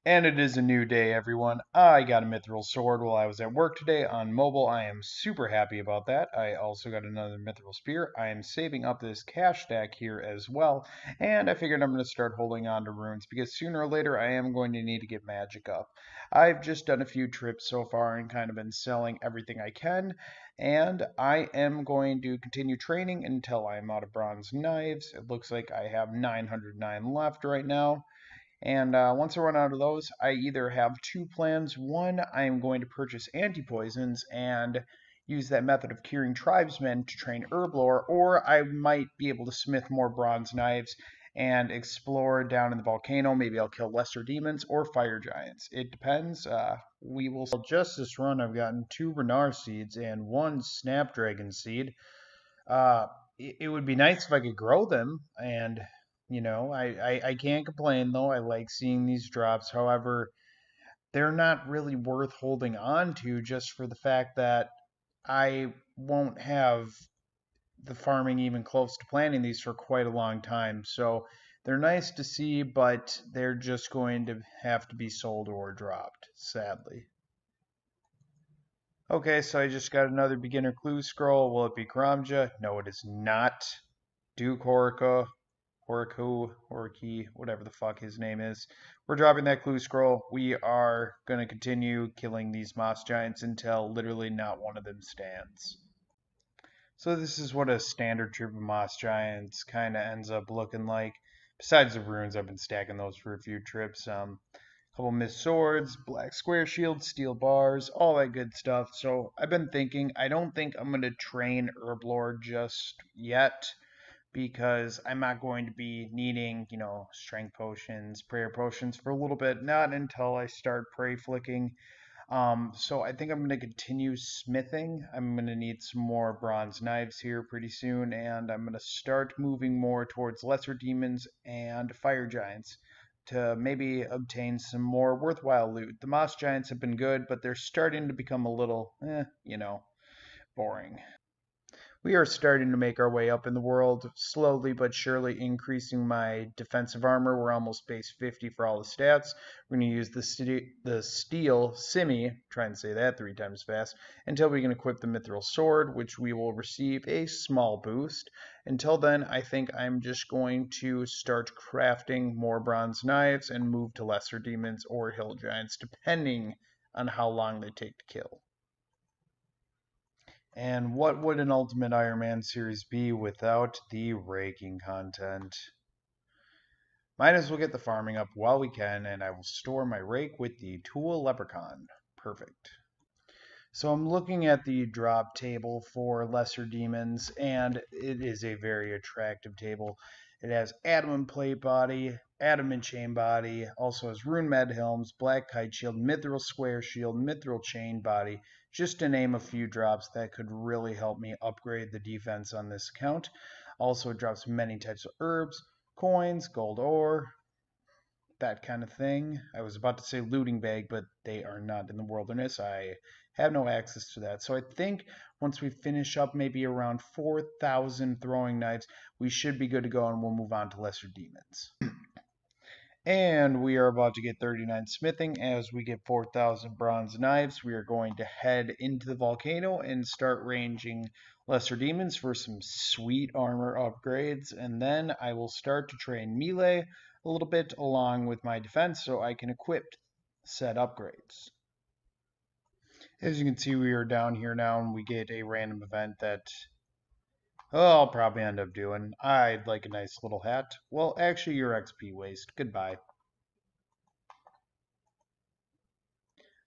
And it is a new day, everyone. I got a mithril sword while I was at work today on mobile. I am super happy about that. I also got another mithril spear. I am saving up this cash stack here as well. And I figured I'm going to start holding on to runes because sooner or later I am going to need to get magic up. I've just done a few trips so far and kind of been selling everything I can. And I am going to continue training until I'm out of bronze knives. It looks like I have 909 left right now. And once I run out of those, I either have two plans. One, I am going to purchase anti-poisons and use that method of curing tribesmen to train herblore, or I might be able to smith more bronze knives and explore down in the volcano. Maybe I'll kill lesser demons or fire giants. It depends. We will. Just this run, I've gotten 2 Renar seeds and 1 Snapdragon seed. Uh, it would be nice if I could grow them, and I can't complain though. I like seeing these drops. However, they're not really worth holding on to just for the fact that I won't have the farming even close to planting these for quite a long time. So they're nice to see, but they're just going to have to be sold or dropped, sadly. Okay, so I just got another beginner clue scroll. Will it be Karamja? No, it is not. Duke Horica, Horiki, whatever the fuck his name is. We're dropping that clue scroll. We are going to continue killing these moss giants until literally not one of them stands. So this is what a standard troop of moss giants kind of ends up looking like. Besides the runes, I've been stacking those for a few trips. Couple missed swords, black square shields, steel bars, all that good stuff. So I've been thinking, I don't think I'm going to train Herblore just yet because I'm not going to be needing, strength potions, prayer potions for a little bit, not until I start prey flicking. So I think I'm going to continue smithing. I'm going to need some more bronze knives here pretty soon, and I'm going to start moving more towards lesser demons and fire giants to maybe obtain some more worthwhile loot. The moss giants have been good, but they're starting to become a little, boring. We are starting to make our way up in the world, slowly but surely increasing my defensive armor. We're almost base 50 for all the stats. We're going to use the steel simi, try and say that 3 times fast, until we can equip the mithril sword, which we will receive a small boost. Until then, I think I'm just going to start crafting more bronze knives and move to lesser demons or hill giants, depending on how long they take to kill. And what would an Ultimate Iron Man series be without the raking content? Might as well get the farming up while we can, and I will store my rake with the Tool Leprechaun. Perfect. So I'm looking at the drop table for lesser demons, and it is a very attractive table. It has adamant plate body, adamant chain body, also has rune med helms, black kite shield, mithril square shield, mithril chain body, just to name a few drops that could really help me upgrade the defense on this account. Also drops many types of herbs, coins, gold ore, that kind of thing. I was about to say looting bag, but they are not in the wilderness. I have no access to that. So I think once we finish up maybe around 4,000 throwing knives, we should be good to go and we'll move on to lesser demons. And we are about to get 39 smithing. As we get 4,000 bronze knives, we are going to head into the volcano and start ranging lesser demons for some sweet armor upgrades. And then I will start to train melee a little bit along with my defense so I can equip said upgrades. As you can see, we are down here now and we get a random event that I'll probably end up doing. I'd like a nice little hat. Well, actually, your XP waste. Goodbye.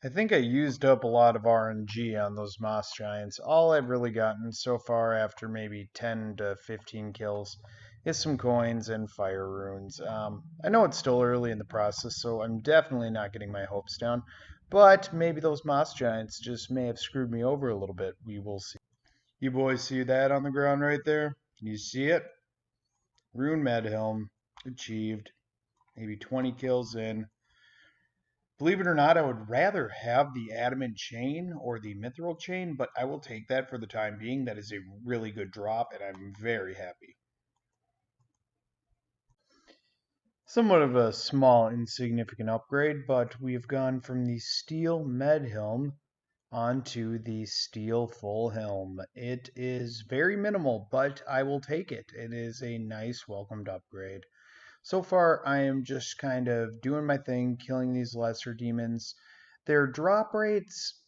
I think I used up a lot of RNG on those moss giants. All I've really gotten so far after maybe 10 to 15 kills is some coins and fire runes. I know it's still early in the process, so I'm definitely not getting my hopes down. But maybe those moss giants just may have screwed me over a little bit. We will see. You boys see that on the ground right there? Can you see it? Rune Medhelm achieved. Maybe 20 kills in. Believe it or not, I would rather have the adamant chain or the mithril chain, but I will take that for the time being. That is a really good drop, and I'm very happy. Somewhat of a small, insignificant upgrade, but we've gone from the steel med helm onto the steel full helm. It is very minimal, but I will take it. It is a nice, welcomed upgrade. So far, I am just kind of doing my thing, killing these lesser demons. Their drop rates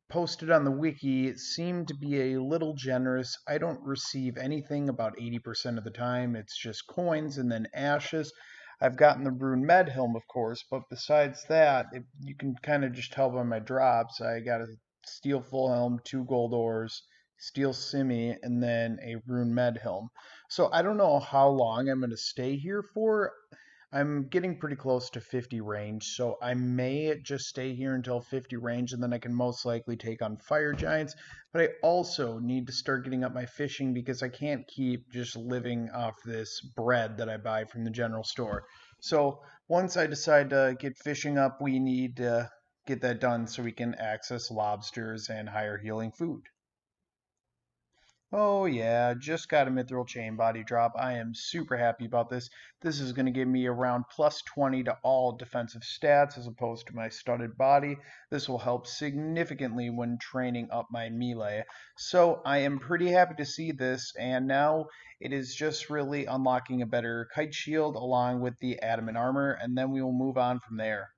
posted on the wiki seem to be a little generous. I don't receive anything about 80% of the time. It's just coins and then ashes. I've gotten the Rune Med Helm, of course, but besides that, you can kind of just tell by my drops. I got a Steel Full Helm, 2 gold ores, Steel Simi, and then a Rune Med Helm. So I don't know how long I'm going to stay here for. I'm getting pretty close to 50 range, so I may just stay here until 50 range, and then I can most likely take on fire giants. But I also need to start getting up my fishing because I can't keep just living off this bread that I buy from the general store. So once I decide to get fishing up, we need to get that done so we can access lobsters and higher healing food. Oh yeah, just got a mithril chain body drop. I am super happy about this. This is going to give me around plus 20 to all defensive stats as opposed to my studded body. This will help significantly when training up my melee. So I am pretty happy to see this, and now it is just really unlocking a better kite shield along with the adamant armor, and then we will move on from there.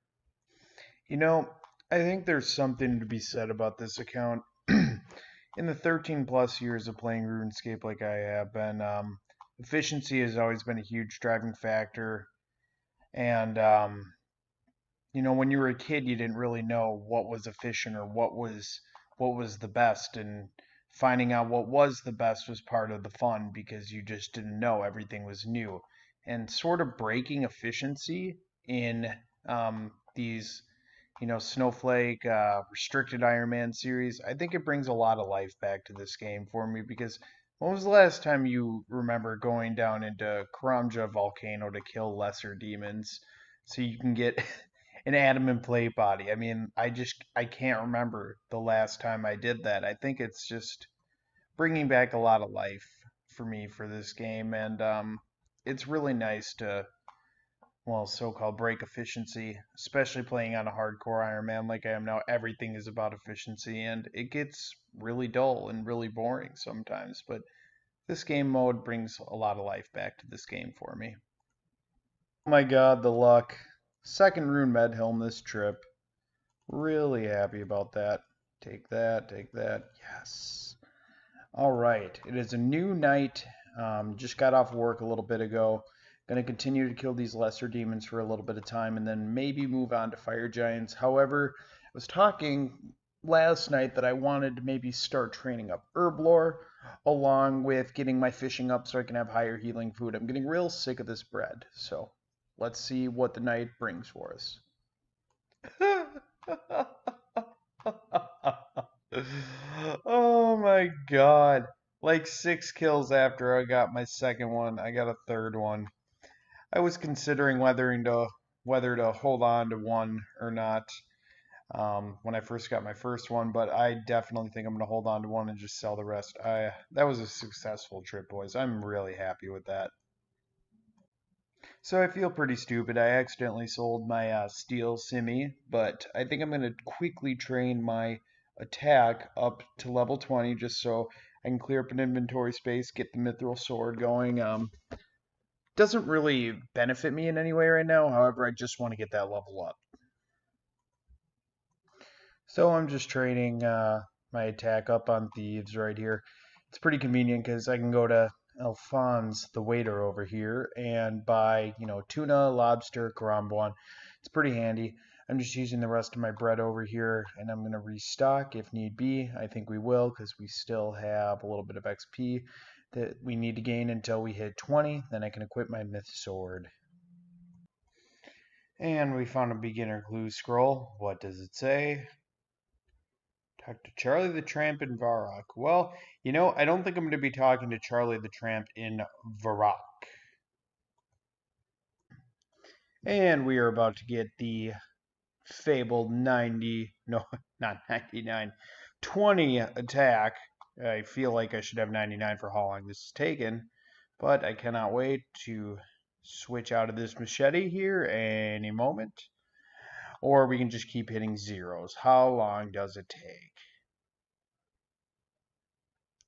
You know, I think there's something to be said about this account. In the 13 plus years of playing RuneScape like I have been, efficiency has always been a huge driving factor. And, when you were a kid, you didn't really know what was efficient or what was the best. And finding out what was the best was part of the fun because you just didn't know everything was new. And sort of breaking efficiency in these Snowflake, Restricted Iron Man series. I think it brings a lot of life back to this game for me because when was the last time you remember going down into Karamja volcano to kill lesser demons so you can get an adamant plate body? I mean, I can't remember the last time I did that. I think it's just bringing back a lot of life for me for this game, and it's really nice to so-called break efficiency, especially playing on a hardcore Iron Man like I am now. Everything is about efficiency, and it gets really dull and really boring sometimes. But this game mode brings a lot of life back to this game for me. Oh my god, the luck. Second Rune Med Helm this trip. Really happy about that. Take that, take that. Yes. All right, it is a new night. Just got off work a little bit ago. Going to continue to kill these lesser demons for a little bit of time and then maybe move on to fire giants. However, I was talking last night that I wanted to maybe start training up herb lore along with getting my fishing up so I can have higher healing food. I'm getting real sick of this bread. So let's see what the night brings for us. Oh my god. Like 6 kills after I got my second one, I got a third one. I was considering whether to hold on to one or not when I first got my first one, but I definitely think I'm going to hold on to one and just sell the rest. That was a successful trip, boys. I'm really happy with that. So I feel pretty stupid. I accidentally sold my steel simi, but I think I'm going to quickly train my attack up to level 20 just so I can clear up an inventory space, get the mithril sword going. Doesn't really benefit me in any way right now. However, I just want to get that level up. So I'm just training my attack up on thieves right here. It's pretty convenient because I can go to Alphonse, the waiter over here, and buy, tuna, lobster, karambwan. It's pretty handy. I'm just using the rest of my bread over here, and I'm going to restock if need be. I think we will because we still have a little bit of XP that we need to gain until we hit 20. Then I can equip my myth sword. And we found a beginner clue scroll. What does it say? Talk to Charlie the Tramp in Varrock. Well, I don't think I'm going to be talking to Charlie the Tramp in Varrock. And we are about to get the fabled 90, no, not 99, 20 attack. I feel like I should have 99 for how long this is taken, but I cannot wait to switch out of this machete here any moment. Or we can just keep hitting zeros. How long does it take?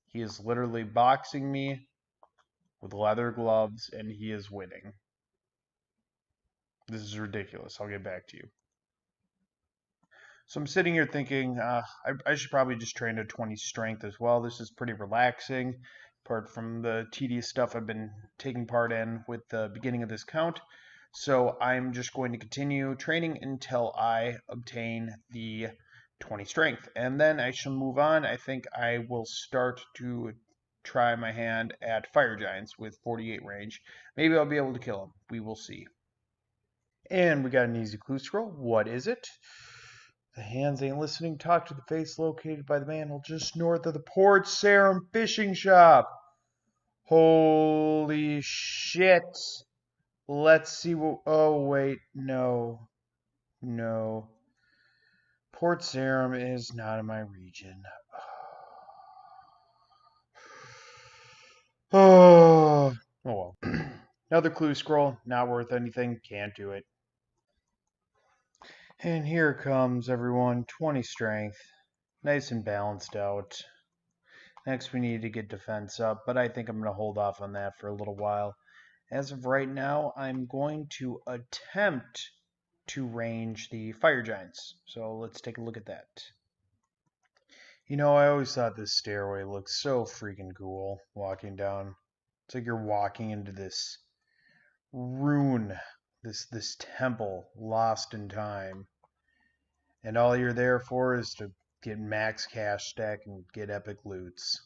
He is literally boxing me with leather gloves, and he is winning. This is ridiculous. I'll get back to you. So I'm sitting here thinking I should probably just train to 20 strength as well. This is pretty relaxing, apart from the tedious stuff I've been taking part in with the beginning of this count. So I'm just going to continue training until I obtain the 20 strength. And then I shall move on. I think I will start to try my hand at fire giants with 48 range. Maybe I'll be able to kill them. We will see. And we got an easy clue scroll. What is it? The hands ain't listening. Talk to the face located by the manhole just north of the Port Sarum fishing shop. Holy shit. Let's see what... Oh, wait. No. No. Port Sarum is not in my region. Oh well. Another clue scroll. Not worth anything. Can't do it. And here comes everyone. 20 strength. Nice and balanced out. Next, we need to get defense up, but I think I'm going to hold off on that for a little while. As of right now, I'm going to attempt to range the fire giants. So let's take a look at that. You know, I always thought this stairway looked so freaking cool walking down. It's like you're walking into this rune, this temple lost in time. And all you're there for is to get max cash stack and get epic loots.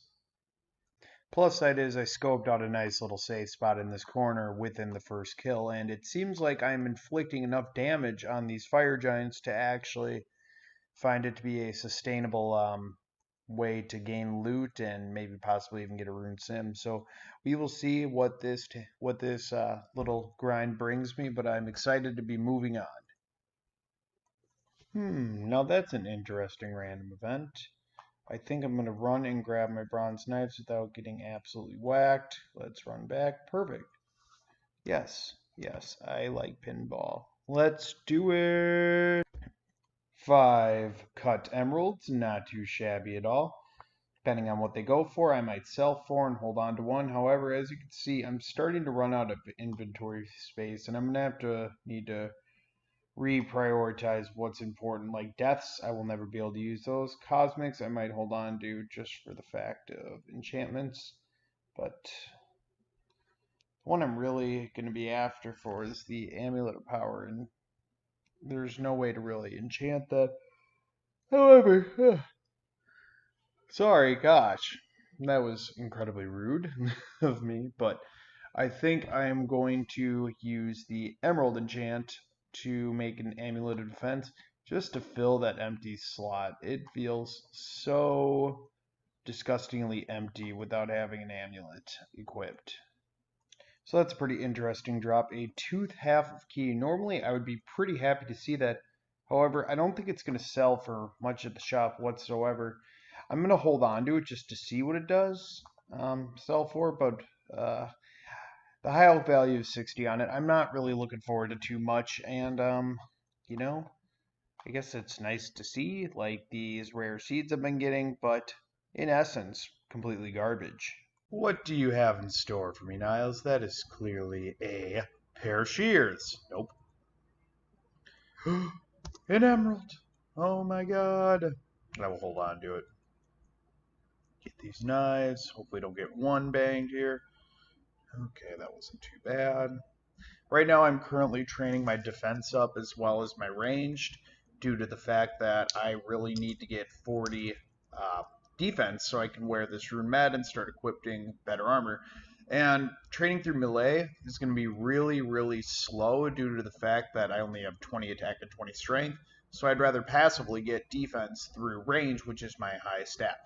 Plus side is I scoped out a nice little safe spot in this corner within the first kill, and it seems like I'm inflicting enough damage on these fire giants to actually find it to be a sustainable way to gain loot and maybe possibly even get a rune sim. So we will see what this little grind brings me, but I'm excited to be moving on. Now that's an interesting random event. I think I'm going to run and grab my bronze knives without getting absolutely whacked. Let's run back. Perfect. Yes, yes, I like pinball. Let's do it. 5 cut emeralds, not too shabby at all. Depending on what they go for, I might sell 4 and hold on to 1. However, as you can see, I'm starting to run out of inventory space, and I'm going to need to reprioritize what's important. Like deaths, I will never be able to use those. Cosmics, I might hold on to just for the fact of enchantments. But the one I'm really going to be after for is the Amulet of Power, and there's no way to really enchant that. However, sorry, gosh, that was incredibly rude of me, but I think I am going to use the Emerald enchant to make an Amulet of Defense just to fill that empty slot. It feels so disgustingly empty without having an amulet equipped. So that's a pretty interesting drop. A tooth half of key. Normally I would be pretty happy to see that. However, I don't think it's going to sell for much at the shop whatsoever. I'm going to hold on to it just to see what it does sell for, but the high elk value is 60 on it. I'm not really looking forward to too much, and you know, I guess it's nice to see like these rare seeds I've been getting, but in essence, completely garbage. What do you have in store for me, Niles? That is clearly a pair of shears. Nope. An emerald. Oh my god. I will hold on to it. Get these knives. Hopefully don't get one banged here. Okay, that wasn't too bad. Right now I'm currently training my defense up as well as my ranged due to the fact that I really need to get 40 defense so I can wear this rune med and start equipping better armor. And training through melee is going to be really, really slow due to the fact that I only have 20 attack and 20 strength. So I'd rather passively get defense through range, which is my highest stat.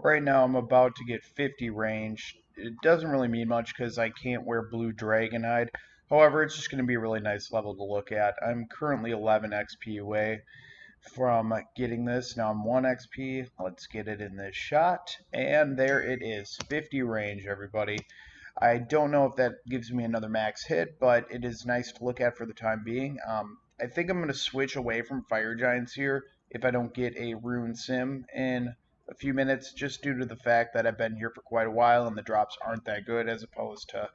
Right now I'm about to get 50 range. It doesn't really mean much because I can't wear blue dragonhide. However, it's just going to be a really nice level to look at. I'm currently 11 XP away from getting this. Now I'm 1 XP. Let's get it in this shot. And there it is. 50 range, everybody. I don't know if that gives me another max hit, but it is nice to look at for the time being. I think I'm going to switch away from Fire Giants here if I don't get a Rune Sim in a few minutes, just due to the fact that I've been here for quite a while and the drops aren't that good as opposed to,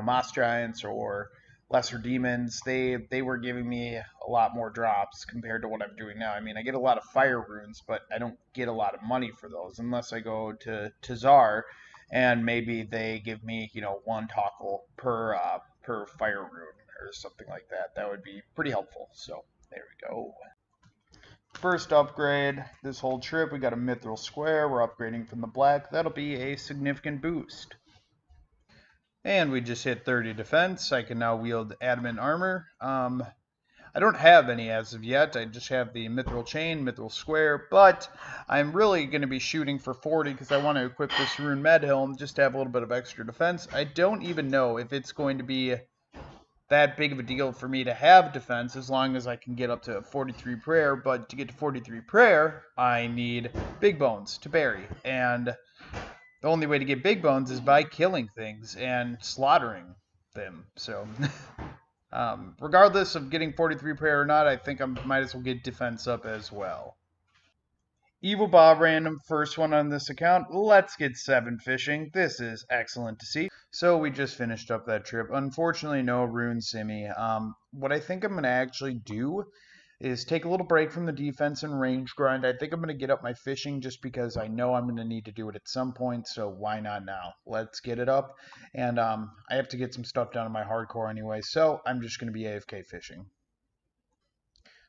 Moss Giants or Lesser Demons. They were giving me a lot more drops compared to what I'm doing now. I mean, I get a lot of Fire Runes, but I don't get a lot of money for those unless I go to Tazar and maybe they give me one toggle per fire rune or something like that. That would be pretty helpful. So there we go. First upgrade this whole trip, we got a mithril square. We're upgrading from the black. That'll be a significant boost. And we just hit 30 defense. I can now wield adamant armor. I don't have any as of yet. I just have the mithril chain, mithril square, but I'm really going to be shooting for 40 because I want to equip this rune med helm just to have a little bit of extra defense. I don't even know if it's going to be that big of a deal for me to have defense as long as I can get up to 43 prayer, but to get to 43 prayer, I need big bones to bury, and the only way to get big bones is by killing things and slaughtering them. So regardless of getting 43 prayer or not, I think I might as well get defense up as well. Evil Bob random, first one on this account. Let's get 7 fishing. This is excellent to see. So we just finished up that trip. Unfortunately, no rune simi. What I think I'm going to actually do is take a little break from the defense and range grind. I think I'm going to get up my fishing just because I know I'm going to need to do it at some point, so why not now? Let's get it up. And I have to get some stuff done in my hardcore anyway, so I'm just going to be AFK fishing.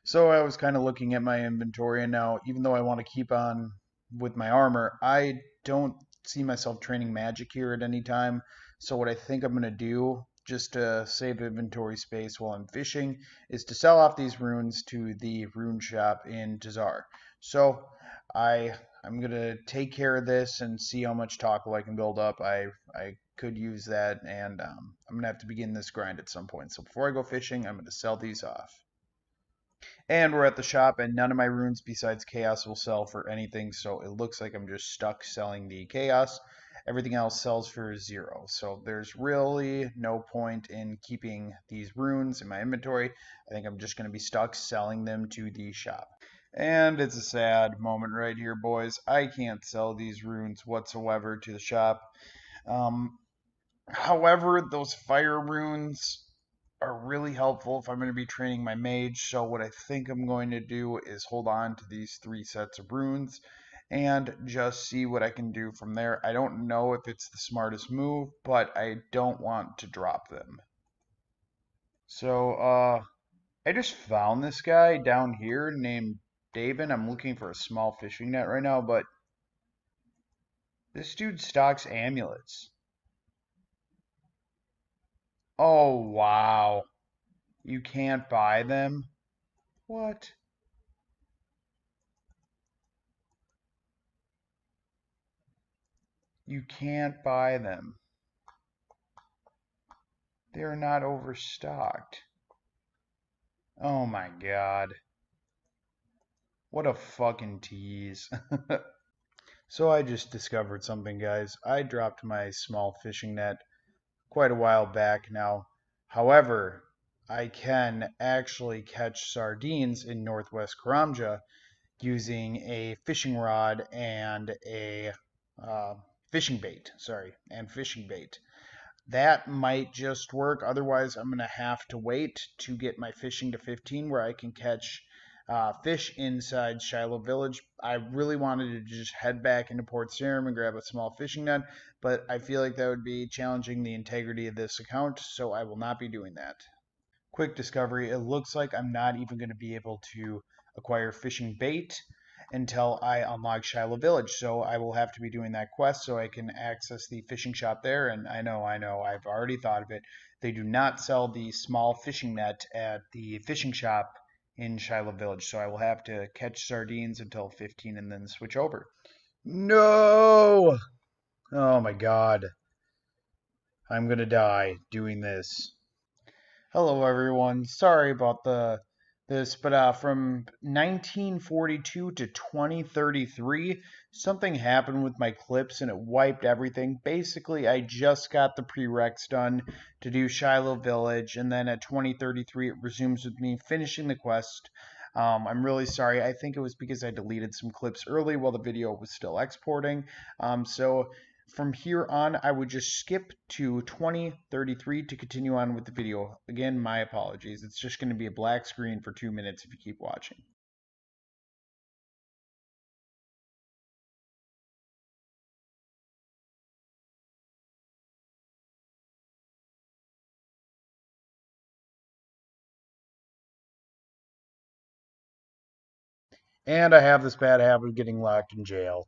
So I was kind of looking at my inventory, and now even though I want to keep on with my armor, I don't see myself training magic here at any time. So what I think I'm going to do, just to save inventory space while I'm fishing, is to sell off these runes to the rune shop in Tazar. So I'm going to take care of this and see how much tackle I can build up. I could use that, and I'm going to have to begin this grind at some point. So before I go fishing, I'm going to sell these off. And we're at the shop, and none of my runes besides Chaos will sell for anything, so it looks like I'm just stuck selling the Chaos. Everything else sells for 0, so there's really no point in keeping these runes in my inventory. I think I'm just going to be stuck selling them to the shop. And it's a sad moment right here, boys. I can't sell these runes whatsoever to the shop. However, those fire runes are really helpful if I'm going to be training my mage. So what I think I'm going to do is hold on to these 3 sets of runes and just see what I can do from there. I don't know if it's the smartest move, but I don't want to drop them. So I just found this guy down here named David. I'm looking for a small fishing net right now, but this dude stocks amulets. Oh, wow. You can't buy them? What? You can't buy them. They're not overstocked. Oh my god. What a fucking tease. So I just discovered something, guys. I dropped my small fishing net quite a while back now. However, I can actually catch sardines in northwest Karamja using a fishing rod and a fishing bait. Sorry, and fishing bait. That might just work. Otherwise, I'm going to have to wait to get my fishing to 15 where I can catch fish inside Shiloh Village. I really wanted to just head back into Port Sarim and grab a small fishing net, but I feel like that would be challenging the integrity of this account, so I will not be doing that. Quick discovery, it looks like I'm not even going to be able to acquire fishing bait until I unlock Shiloh Village. So I will have to be doing that quest so I can access the fishing shop there. And I know, I've already thought of it. They do not sell the small fishing net at the fishing shop in Shiloh Village. So I will have to catch sardines until 15 and then switch over. No! Oh my god. I'm gonna die doing this. Hello everyone. Sorry about the this, but from 1942 to 2033, something happened with my clips and it wiped everything. Basically, I just got the prereqs done to do Shiloh Village, and then at 2033, it resumes with me finishing the quest. I'm really sorry. I think it was because I deleted some clips early while the video was still exporting. So from here on, I would just skip to 2033 to continue on with the video. Again, my apologies. It's just going to be a black screen for 2 minutes if you keep watching. And I have this bad habit of getting locked in jail.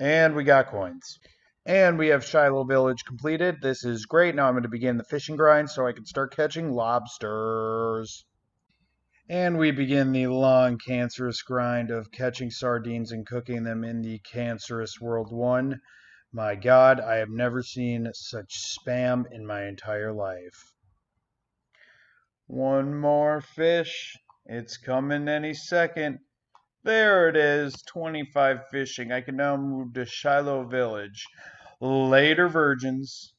And we got coins. And we have Shiloh Village completed. This is great. Now I'm going to begin the fishing grind so I can start catching lobsters. And we begin the long, cancerous grind of catching sardines and cooking them in the cancerous World 1. My God, I have never seen such spam in my entire life. One more fish. It's coming any second. There it is, 25 fishing. I can now move to Shiloh Village. Later, virgins.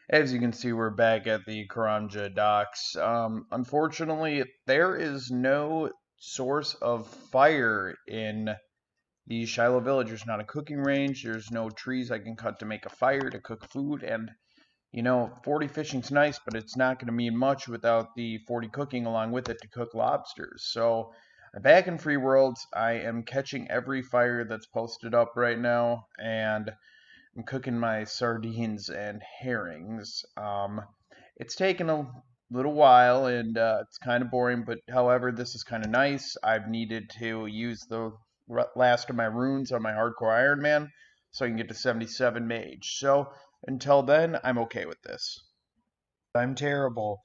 As you can see, we're back at the Karamja docks. Unfortunately, there is no source of fire in the Shiloh Village. There's not a cooking range. There's no trees I can cut to make a fire to cook food. And, 40 fishing's nice, but it's not going to mean much without the 40 cooking along with it to cook lobsters. So, back in Free Worlds, I am catching every fire that's posted up right now. And I'm cooking my sardines and herrings. It's taken a little while and it's kind of boring, but however, this is kind of nice. I've needed to use the last of my runes on my hardcore Iron Man so I can get to 77 mage. So until then, I'm okay with this. I'm terrible.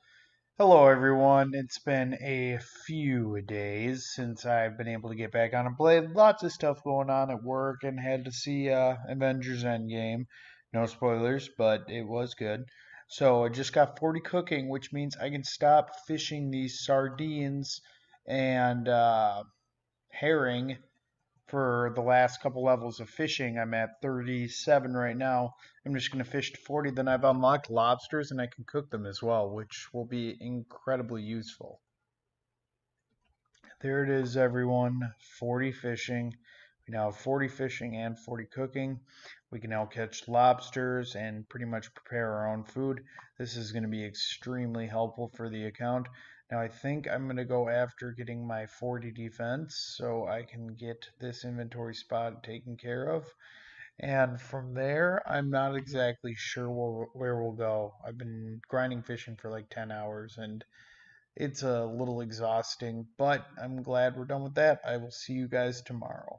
Hello, everyone. It's been a few days since I've been able to get back on and play. Lots of stuff going on at work and had to see Avengers Endgame. No spoilers, but it was good. So I just got 40 cooking, which means I can stop fishing these sardines and herring for the last couple levels of fishing. I'm at 37 right now. I'm just going to fish to 40. Then I've unlocked lobsters and I can cook them as well, which will be incredibly useful. There it is, everyone. 40 fishing. We now have 40 fishing and 40 cooking. We can now catch lobsters and pretty much prepare our own food. This is going to be extremely helpful for the account. Now I think I'm going to go after getting my 40 defense so I can get this inventory spot taken care of. And from there, I'm not exactly sure where we'll go. I've been grinding fishing for like 10 hours and it's a little exhausting, but I'm glad we're done with that. I will see you guys tomorrow.